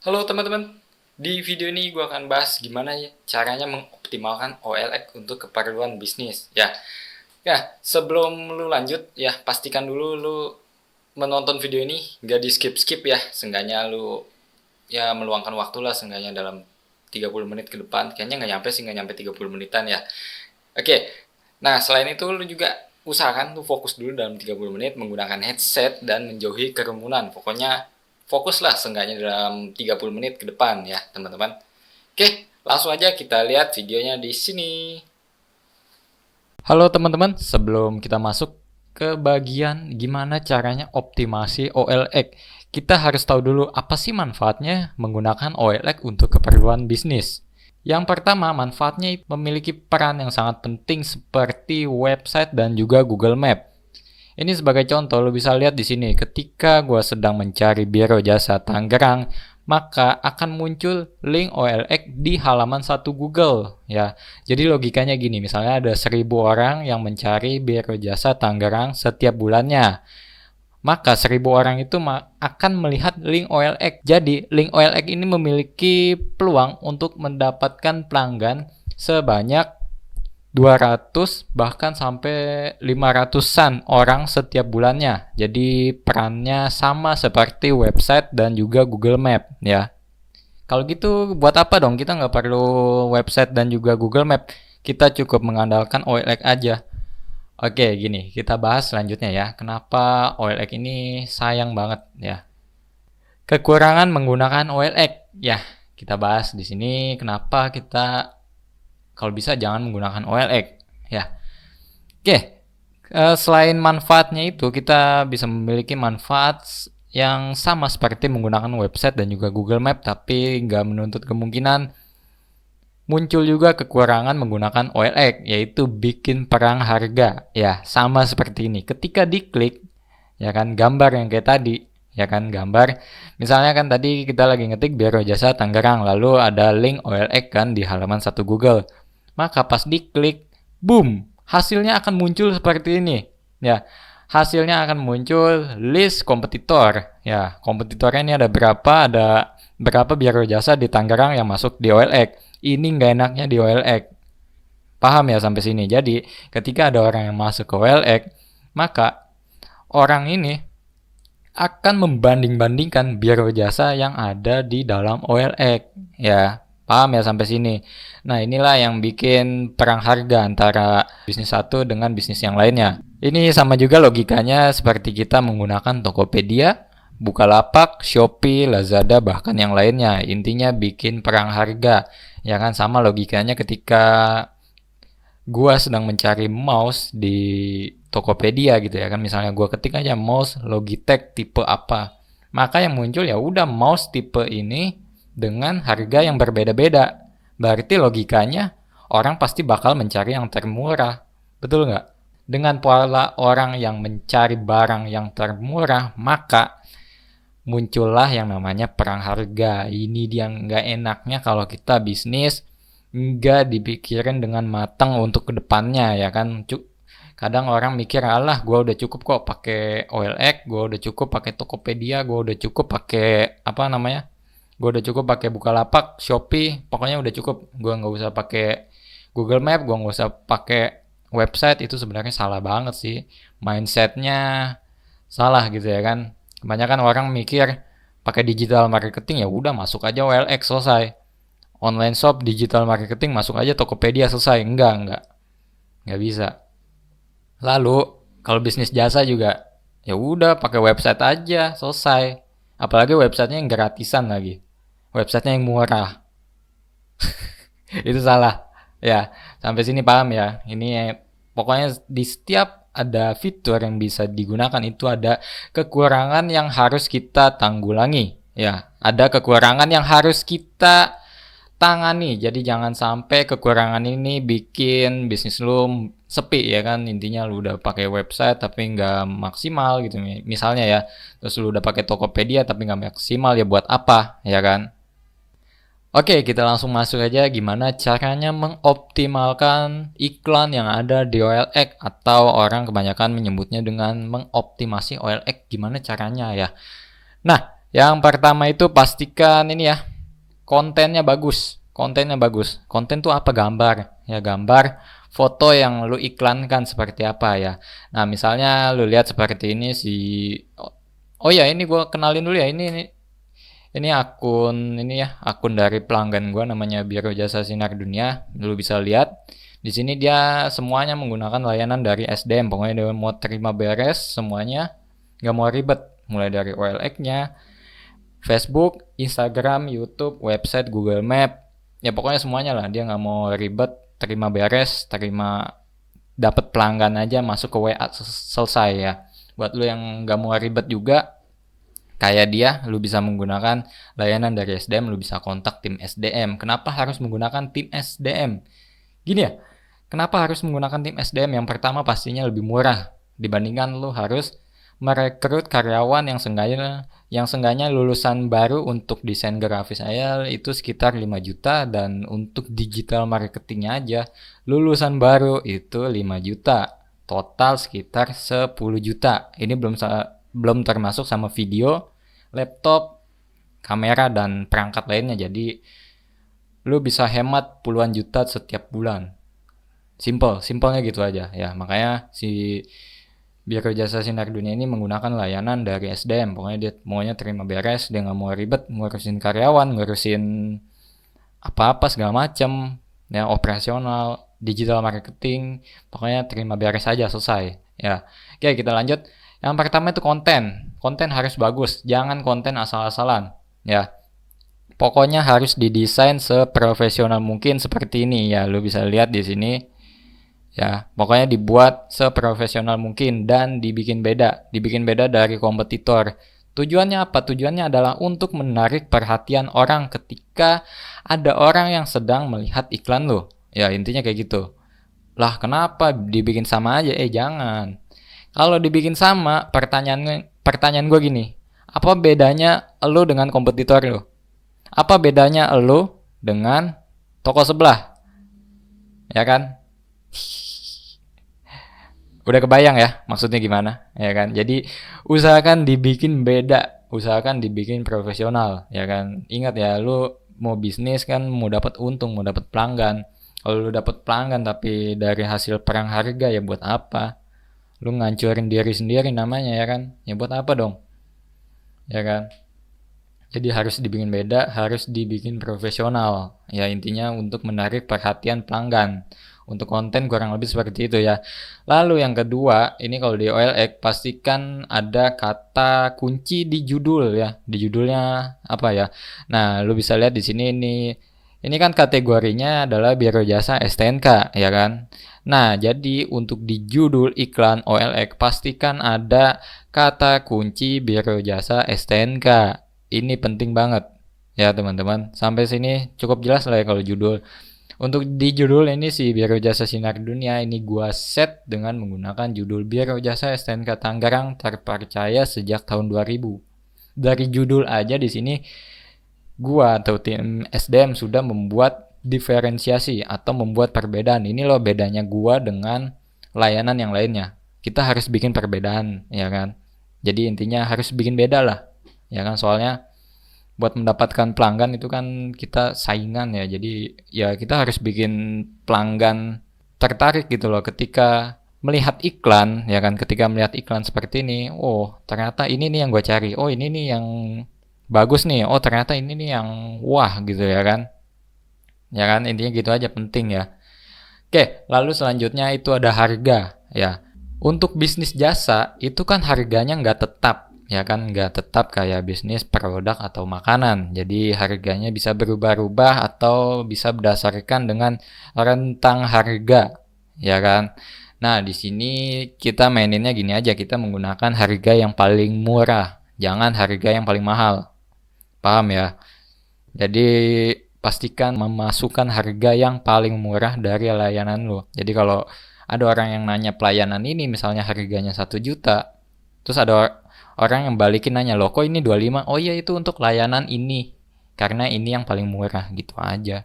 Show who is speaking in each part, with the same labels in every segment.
Speaker 1: Halo teman-teman, di video ini gue akan bahas gimana ya caranya mengoptimalkan OLX untuk keperluan bisnis. Sebelum lu lanjut ya pastikan dulu lu menonton video ini gak di skip-skip ya. Seenggaknya lu ya meluangkan waktu lah seenggaknya dalam 30 menit ke depan. Kayaknya nggak nyampe 30 menitan ya. Oke, nah selain itu lu juga usahakan lu fokus dulu dalam 30 menit menggunakan headset dan menjauhi kerumunan. Pokoknya fokuslah seenggaknya dalam 30 menit ke depan ya teman-teman. Oke, langsung aja kita lihat videonya di sini. Halo teman-teman, sebelum kita masuk ke bagian gimana caranya optimasi OLX, kita harus tahu dulu apa sih manfaatnya menggunakan OLX untuk keperluan bisnis. Yang pertama, manfaatnya memiliki peran yang sangat penting seperti website dan juga Google Map. Ini sebagai contoh, lo bisa lihat di sini. Ketika gue sedang mencari Biro Jasa Tangerang, maka akan muncul link OLX di halaman 1 Google. Ya, jadi logikanya gini, misalnya ada 1.000 orang yang mencari Biro Jasa Tangerang setiap bulannya. Maka 1.000 orang itu akan melihat link OLX. Jadi, link OLX ini memiliki peluang untuk mendapatkan pelanggan sebanyak 200 bahkan sampai 500-an orang setiap bulannya. Jadi perannya sama seperti website dan juga Google Map ya. Kalau gitu buat apa dong kita nggak perlu website dan juga Google Map. Kita cukup mengandalkan OLX aja. Oke gini kita bahas selanjutnya ya. Kenapa OLX ini sayang banget ya. Kekurangan menggunakan OLX ya. Kita bahas di sini kenapa kita kalau bisa jangan menggunakan OLX ya. Oke, selain manfaatnya itu kita bisa memiliki manfaat yang sama seperti menggunakan website dan juga Google Map, tapi nggak menuntut kemungkinan muncul juga kekurangan menggunakan OLX, yaitu bikin perang harga. Ya, sama seperti ini. Ketika diklik, ya kan gambar yang kayak tadi, ya kan gambar. Misalnya kan tadi kita lagi ngetik Biro Jasa Tangerang, lalu ada link OLX kan di halaman 1 Google. Maka pas diklik, boom, hasilnya akan muncul seperti ini. Ya, hasilnya akan muncul list kompetitor. Ya, kompetitornya ini ada berapa Biro Jasa di Tangerang yang masuk di OLX. Ini nggak enaknya di OLX. Paham ya sampai sini? Jadi, ketika ada orang yang masuk ke OLX, maka orang ini akan membanding-bandingkan biro jasa yang ada di dalam OLX. Ya, paham ya sampai sini? Nah, inilah yang bikin perang harga antara bisnis satu dengan bisnis yang lainnya. Ini sama juga logikanya seperti kita menggunakan Tokopedia, Bukalapak, Shopee, Lazada, bahkan yang lainnya. Intinya bikin perang harga. Ya kan sama logikanya ketika gua sedang mencari mouse di Tokopedia gitu ya kan, misalnya gua ketik aja mouse Logitech tipe apa, maka yang muncul ya udah mouse tipe ini dengan harga yang berbeda-beda. Berarti logikanya orang pasti bakal mencari yang termurah, betul nggak? Dengan pola orang yang mencari barang yang termurah, maka muncullah yang namanya perang harga. Ini dia nggak enaknya kalau kita bisnis nggak dipikirin dengan matang untuk kedepannya ya kan. Kadang orang mikir alah gue udah cukup kok pakai OLX, gue udah cukup pakai Tokopedia, gue udah cukup pakai apa namanya, gue udah cukup pakai Bukalapak, Shopee, pokoknya udah cukup, gue nggak usah pakai Google Map, gue nggak usah pakai website. Itu sebenarnya salah banget sih, mindsetnya salah gitu ya kan. Kebanyakan orang mikir pakai digital marketing ya udah masuk aja OLX selesai, online shop digital marketing masuk aja Tokopedia selesai. Enggak bisa. Lalu kalau bisnis jasa juga ya udah pakai website aja selesai. Apalagi websitenya yang gratisan lagi, websitenya yang murah. Itu salah ya. Sampai sini paham ya. Ini pokoknya di setiap ada fitur yang bisa digunakan itu ada kekurangan yang harus kita tanggulangi ya, ada kekurangan yang harus kita tangani. Jadi jangan sampai kekurangan ini bikin bisnis lu sepi ya kan. Intinya lu udah pakai website tapi nggak maksimal gitu misalnya ya. Terus lu udah pakai Tokopedia tapi nggak maksimal, ya buat apa ya kan. Oke, kita langsung masuk aja gimana caranya mengoptimalkan iklan yang ada di OLX, atau orang kebanyakan menyebutnya dengan mengoptimasi OLX. Gimana caranya ya? Nah, Yang pertama itu pastikan ini ya, kontennya bagus. Kontennya bagus. Konten tuh apa? Gambar. Ya, gambar, foto yang lu iklankan seperti apa ya. Nah, misalnya lu lihat seperti ini si oh ya, ini gua kenalin dulu ya. Ini akun ini ya, akun dari pelanggan gua namanya Biro Jasa Sinar Dunia. Lu bisa lihat di sini dia semuanya menggunakan layanan dari SDM. Pokoknya dia mau terima beres semuanya, nggak mau ribet. Mulai dari OLX-nya, Facebook, Instagram, YouTube, website, Google Map, ya pokoknya semuanya lah. Dia nggak mau ribet, terima beres, terima dapat pelanggan aja masuk ke WA selesai ya. Buat lu yang nggak mau ribet juga kayak dia, lu bisa menggunakan layanan dari SDM, lu bisa kontak tim SDM. Kenapa harus menggunakan tim SDM? Gini ya, kenapa harus menggunakan tim SDM? Yang pertama pastinya lebih murah dibandingkan lu harus merekrut karyawan yang seenggaknya lulusan baru untuk desain grafis saya itu sekitar 5 juta, dan untuk digital marketingnya aja lulusan baru itu 5 juta. Total sekitar 10 juta. Ini belum termasuk sama video, laptop, kamera dan perangkat lainnya. Jadi lu bisa hemat puluhan juta setiap bulan. Simpelnya gitu aja ya. Makanya si Biro Jasa Sinar Dunia ini menggunakan layanan dari SDM. Pokoknya dia maunya terima beres, dia nggak mau ribet ngurusin karyawan, ngurusin apa-apa segala macam, ya operasional, digital marketing, pokoknya terima beres aja selesai. Ya, oke kita lanjut. Yang pertama itu konten. Konten harus bagus, jangan konten asal-asalan. Ya, pokoknya harus didesain seprofesional mungkin seperti ini ya. Lu bisa lihat di sini. Ya, pokoknya dibuat seprofesional mungkin dan dibikin beda dari kompetitor. Tujuannya apa? Tujuannya adalah untuk menarik perhatian orang ketika ada orang yang sedang melihat iklan lo. Ya, intinya kayak gitu. Lah, kenapa dibikin sama aja? Jangan. Kalau dibikin sama, pertanyaan gue gini. Apa bedanya lo dengan kompetitor lo? Apa bedanya lo dengan toko sebelah? Ya kan? Udah kebayang ya maksudnya gimana, ya kan? Jadi usahakan dibikin beda, usahakan dibikin profesional, ya kan? Ingat ya, lu mau bisnis kan mau dapat untung, mau dapat pelanggan. Kalau lu dapat pelanggan tapi dari hasil perang harga, ya buat apa? Lu ngancurin diri sendiri namanya, ya kan? Ya buat apa dong? Ya kan? Jadi harus dibikin beda, harus dibikin profesional. Ya intinya untuk menarik perhatian pelanggan. Untuk konten kurang lebih seperti itu ya. Lalu yang kedua, ini kalau di OLX pastikan ada kata kunci di judul ya. Di judulnya apa ya? Nah, lu bisa lihat di sini ini kan kategorinya adalah Biro Jasa STNK ya kan. Nah, jadi untuk di judul iklan OLX pastikan ada kata kunci Biro Jasa STNK. Ini penting banget ya teman-teman. Sampai sini cukup jelas lah ya kalau judul. Untuk di judul ini si Biro Jasa Sinar Dunia ini gua set dengan menggunakan judul Biro Jasa STNK Tangerang terpercaya sejak tahun 2000. Dari judul aja di sini gua atau tim SDM sudah membuat diferensiasi atau membuat perbedaan. Ini loh bedanya gua dengan layanan yang lainnya. Kita harus bikin perbedaan, ya kan? Jadi intinya harus bikin beda lah. Ya kan, soalnya buat mendapatkan pelanggan itu kan kita saingan ya. Jadi ya kita harus bikin pelanggan tertarik gitu loh ketika melihat iklan, ya kan? Ketika melihat iklan seperti ini, oh ternyata ini nih yang gue cari. Oh ini nih yang bagus nih. Oh ternyata ini nih yang wah gitu ya kan? Ya kan, intinya gitu aja, penting ya. Oke, lalu selanjutnya itu ada harga ya. Untuk bisnis jasa itu kan harganya nggak tetap, ya kan, nggak tetap kayak bisnis produk atau makanan. Jadi harganya bisa berubah-ubah atau bisa berdasarkan dengan rentang harga, ya kan. Nah di sini kita maininnya gini aja, kita menggunakan harga yang paling murah, jangan harga yang paling mahal, paham ya? Jadi pastikan memasukkan harga yang paling murah dari layanan lo. Jadi kalau ada orang yang nanya pelayanan ini misalnya harganya 1 juta, terus ada orang yang balikin nanya, loh kok ini 25? Oh iya itu untuk layanan ini, karena ini yang paling murah, gitu aja.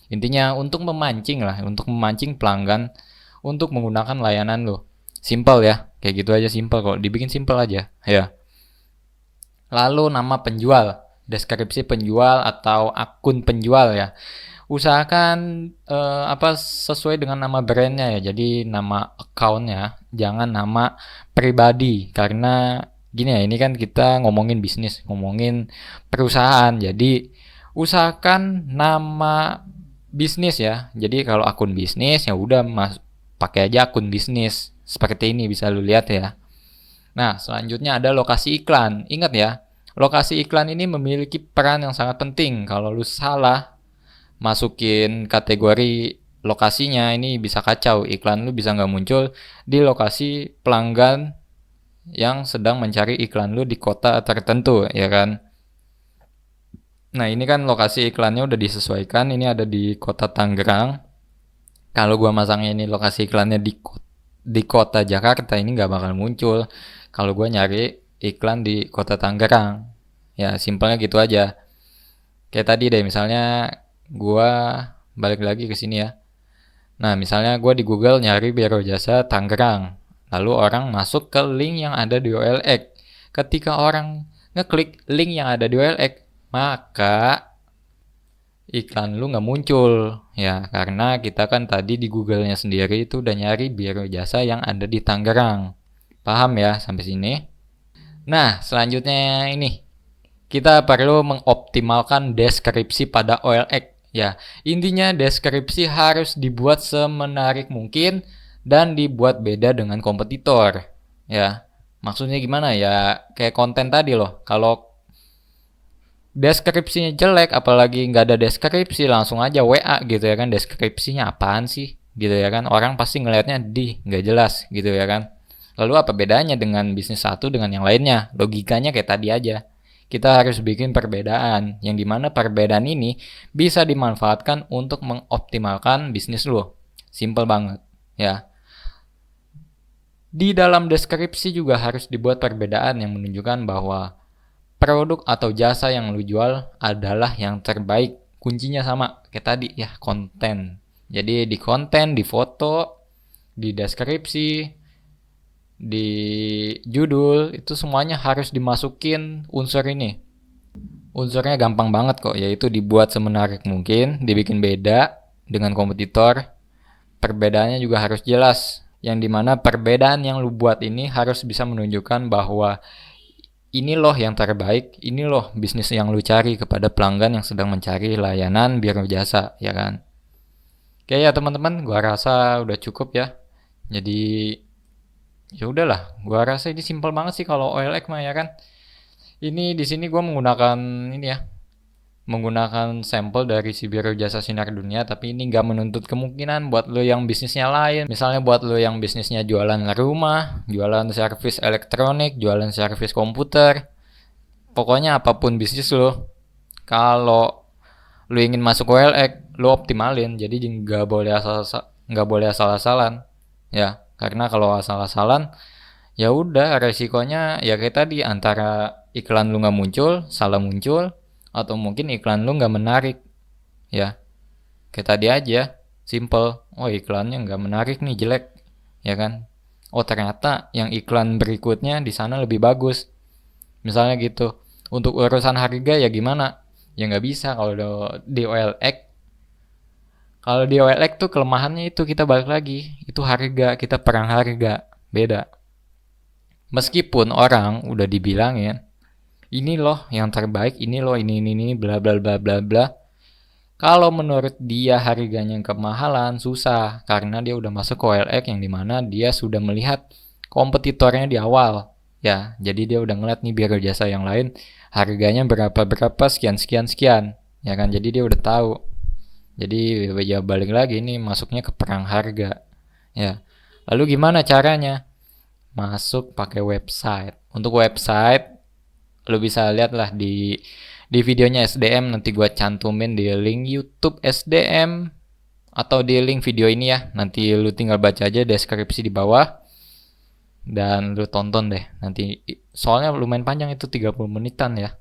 Speaker 1: Intinya untuk memancing lah, untuk memancing pelanggan untuk menggunakan layanan lo. Simple ya, kayak gitu aja, simple kok, dibikin simple aja ya.
Speaker 2: Lalu nama penjual, deskripsi penjual atau akun penjual ya. Usahakan sesuai dengan nama brandnya ya. Jadi nama accountnya jangan nama pribadi, karena gini ya, ini kan kita ngomongin bisnis, ngomongin perusahaan. Jadi usahakan nama bisnis ya. Jadi kalau akun bisnis ya udah pakai aja akun bisnis. Seperti ini bisa lu lihat ya. Nah, selanjutnya ada lokasi iklan. Ingat ya, lokasi iklan ini memiliki peran yang sangat penting. Kalau lu salah masukin kategori lokasinya, ini bisa kacau. Iklan lu bisa nggak muncul di lokasi pelanggan yang sedang mencari iklan lu di kota tertentu, ya kan? Nah, ini kan lokasi iklannya udah disesuaikan. Ini ada di kota Tangerang. Kalau gua masangnya ini lokasi iklannya di kota Jakarta, ini nggak bakal muncul. Kalau gua nyari iklan di kota Tangerang, ya simpelnya gitu aja. Kayak tadi deh, misalnya gua balik lagi ke sini ya. Nah, misalnya gua di Google nyari Biro Jasa Tangerang. Lalu orang masuk ke link yang ada di OLX. Ketika orang ngeklik link yang ada di OLX, maka iklan lu nggak muncul ya, karena kita kan tadi di Google-nya sendiri itu udah nyari Biro Jasa yang ada di Tangerang. Paham ya sampai sini? Nah, selanjutnya ini kita perlu mengoptimalkan deskripsi pada OLX ya. Intinya deskripsi harus dibuat semenarik mungkin dan dibuat beda dengan kompetitor ya. Maksudnya gimana ya? Kayak konten tadi loh. Kalau deskripsinya jelek, apalagi nggak ada deskripsi, langsung aja WA gitu ya kan, deskripsinya apaan sih gitu ya kan, orang pasti ngelihatnya nggak jelas gitu ya kan. Lalu apa bedanya dengan bisnis satu dengan yang lainnya? Logikanya kayak tadi aja, kita harus bikin perbedaan yang dimana perbedaan ini bisa dimanfaatkan untuk mengoptimalkan bisnis lo. Simple banget ya. Di dalam deskripsi juga harus dibuat perbedaan yang menunjukkan bahwa produk atau jasa yang lu jual adalah yang terbaik. Kuncinya sama kayak tadi ya, konten. Jadi di konten, di foto, di deskripsi, di judul, itu semuanya harus dimasukin unsur ini. Unsurnya gampang banget kok, yaitu dibuat semenarik mungkin, dibikin beda dengan kompetitor. Perbedaannya juga harus jelas, yang dimana perbedaan yang lu buat ini harus bisa menunjukkan bahwa ini loh yang terbaik, ini loh bisnis yang lu cari kepada pelanggan yang sedang mencari layanan biro jasa, ya kan? Oke ya teman-teman, gua rasa udah cukup ya. Jadi ya udahlah, gua rasa ini simpel banget sih kalau OLX mah ya kan. Ini di sini gua menggunakan ini ya, menggunakan sampel dari si Biro Jasa Sinar Dunia, tapi ini nggak menuntut kemungkinan buat lo yang bisnisnya lain. Misalnya buat lo yang bisnisnya jualan rumah, jualan servis elektronik, jualan servis komputer, pokoknya apapun bisnis lo, kalau lo ingin masuk OLX, lo optimalin. Jadi nggak boleh asal-asalan, ya. Karena kalau asal-asalan, ya udah resikonya ya kayak tadi, antara iklan lu nggak muncul, salah muncul, atau mungkin iklan lu nggak menarik ya, kayak tadi aja, simple, oh iklannya nggak menarik nih, jelek ya kan, oh ternyata yang iklan berikutnya di sana lebih bagus, misalnya gitu. Untuk urusan harga ya gimana, ya nggak bisa kalau di OLX. Kalau di OLX tuh kelemahannya itu, kita balik lagi, itu harga, kita perang harga, beda. Meskipun orang udah dibilangin ini loh yang terbaik, ini loh ini bla bla bla bla bla, kalau menurut dia harganya kemahalan, susah, karena dia udah masuk ke OLX yang dimana dia sudah melihat kompetitornya di awal ya. Jadi dia udah ngeliat nih biar jasa yang lain harganya berapa sekian sekian sekian ya kan, jadi dia udah tahu. Jadi ya balik lagi, ini masuknya ke perang harga ya. Lalu gimana caranya? Masuk pakai website. Untuk website lu bisa lihat lah di videonya SDM, nanti gua cantumin di link YouTube SDM atau di link video ini ya. Nanti lu tinggal baca aja deskripsi di bawah dan lu tonton deh nanti. Soalnya lumayan panjang, itu 30 menitan ya.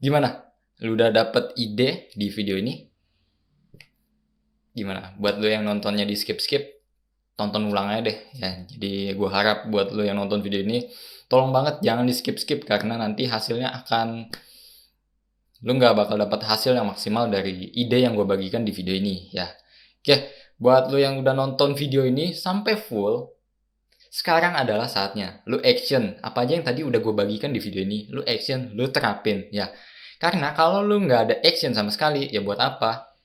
Speaker 1: Gimana? Lu udah dapet ide di video ini? Gimana? Buat lu yang nontonnya di skip-skip, tonton ulang aja deh ya. Jadi gue harap buat lu yang nonton video ini tolong banget jangan di skip karena nanti hasilnya akan lu nggak bakal dapat hasil yang maksimal dari ide yang gue bagikan di video ini ya. Oke, buat lu yang udah nonton video ini sampai full, sekarang adalah saatnya lu action apa aja yang tadi udah gue bagikan di video ini, lu action, lu terapin ya. Karena kalau lu nggak ada action sama sekali, ya buat apa?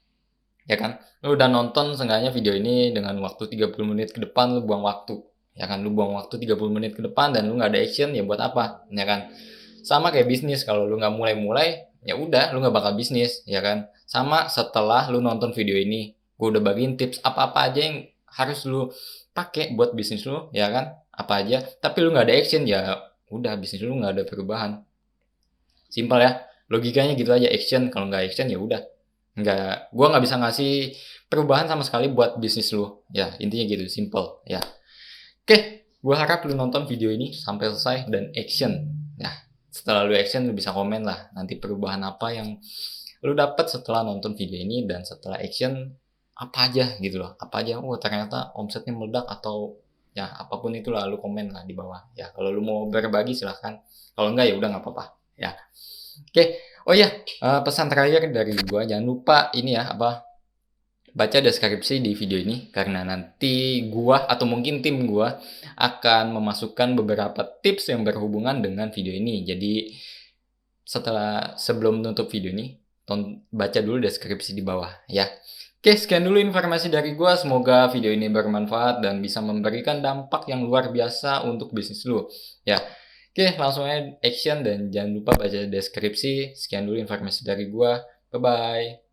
Speaker 1: Ya kan? Lu udah nonton seenggaknya video ini dengan waktu 30 menit ke depan, lu buang waktu. Ya kan? Lu buang waktu 30 menit ke depan dan lu nggak ada action, ya buat apa? Ya kan? Sama kayak bisnis, kalau lu nggak mulai-mulai, ya udah, lu nggak bakal bisnis, ya kan? Sama setelah lu nonton video ini, gue udah bagiin tips apa-apa aja yang harus lu pakai buat bisnis lu, ya kan? Apa aja. Tapi lu nggak ada action, ya udah, bisnis lu nggak ada perubahan. Simpel ya. Logikanya gitu aja, action. Kalau nggak action ya udah, gua nggak bisa ngasih perubahan sama sekali buat bisnis lu. Ya intinya gitu, simple ya. Oke, gua harap lu nonton video ini sampai selesai dan action. Nah, setelah lu action lu bisa komen lah nanti perubahan apa yang lu dapat setelah nonton video ini, dan setelah action apa aja gitu loh. Apa aja, oh ternyata omsetnya meledak, atau ya apapun itulah, lu komen lah di bawah. Ya kalau lu mau berbagi silahkan. Kalau enggak ya udah nggak apa-apa. Ya. Oke, oh iya, pesan terakhir dari gua, jangan lupa ini ya, baca deskripsi di video ini, karena nanti gua atau mungkin tim gua akan memasukkan beberapa tips yang berhubungan dengan video ini. Jadi sebelum menutup video ini, baca dulu deskripsi di bawah ya. Oke, sekian dulu informasi dari gua. Semoga video ini bermanfaat dan bisa memberikan dampak yang luar biasa untuk bisnis lu ya. Oke, langsung aja action dan jangan lupa baca deskripsi. Sekian dulu informasi dari gua. Bye-bye.